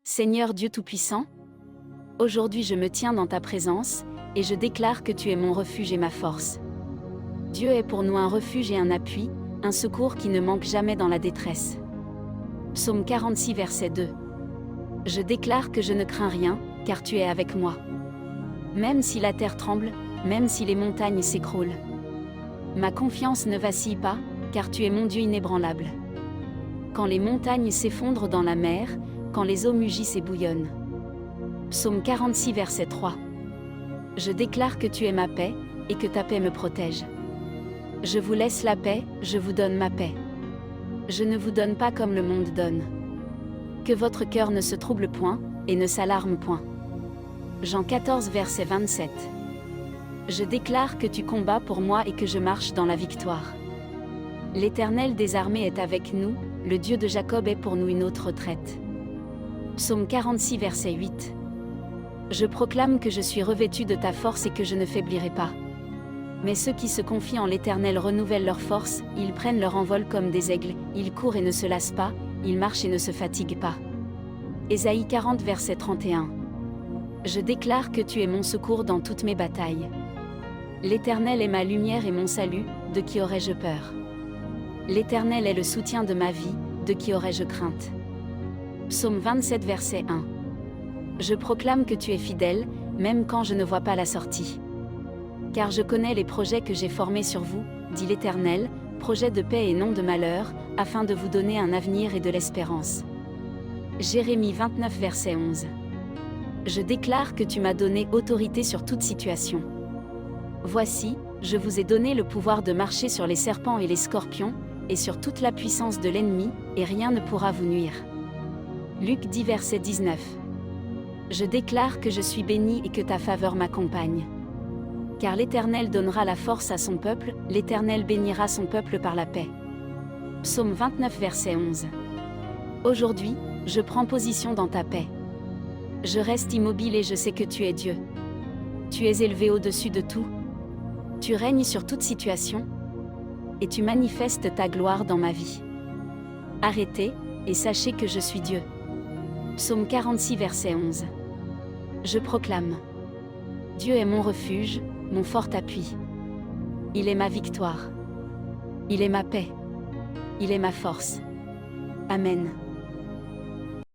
Seigneur Dieu Tout-Puissant, aujourd'hui je me tiens dans ta présence, et je déclare que tu es mon refuge et ma force. Dieu est pour nous un refuge et un appui, un secours qui ne manque jamais dans la détresse. Psaume 46 verset 2. Je déclare que je ne crains rien, car tu es avec moi. Même si la terre tremble, même si les montagnes s'écroulent. Ma confiance ne vacille pas, car tu es mon Dieu inébranlable. Quand les montagnes s'effondrent dans la mer, quand les eaux mugissent et bouillonnent. Psaume 46 verset 3. Je déclare que tu es ma paix, et que ta paix me protège. Je vous laisse la paix, je vous donne ma paix. Je ne vous donne pas comme le monde donne. Que votre cœur ne se trouble point, et ne s'alarme point. Jean 14 verset 27. Je déclare que tu combats pour moi et que je marche dans la victoire. L'Éternel des armées est avec nous, le Dieu de Jacob est pour nous une haute retraite. Psaume 46 verset 8. Je proclame que je suis revêtu de ta force et que je ne faiblirai pas. Mais ceux qui se confient en l'Éternel renouvellent leur force, ils prennent leur envol comme des aigles, ils courent et ne se lassent pas, ils marchent et ne se fatiguent pas. Ésaïe 40 verset 31. Je déclare que tu es mon secours dans toutes mes batailles. L'Éternel est ma lumière et mon salut, de qui aurais-je peur? L'Éternel est le soutien de ma vie, de qui aurais-je crainte? Psaume 27 verset 1. Je proclame que tu es fidèle, même quand je ne vois pas la sortie. Car je connais les projets que j'ai formés sur vous, dit l'Éternel, projets de paix et non de malheur, afin de vous donner un avenir et de l'espérance. Jérémie 29 verset 11. Je déclare que tu m'as donné autorité sur toute situation. Voici, je vous ai donné le pouvoir de marcher sur les serpents et les scorpions, et sur toute la puissance de l'ennemi, et rien ne pourra vous nuire. Luc 10 verset 19. Je déclare que je suis béni et que ta faveur m'accompagne. Car l'Éternel donnera la force à son peuple, l'Éternel bénira son peuple par la paix. Psaume 29 verset 11. Aujourd'hui, je prends position dans ta paix. Je reste immobile et je sais que tu es Dieu. Tu es élevé au-dessus de tout. Tu règnes sur toute situation. Et tu manifestes ta gloire dans ma vie. Arrêtez, et sachez que je suis Dieu. Psaume 46 verset 11. Je proclame. Dieu est mon refuge, mon fort appui. Il est ma victoire. Il est ma paix. Il est ma force. Amen.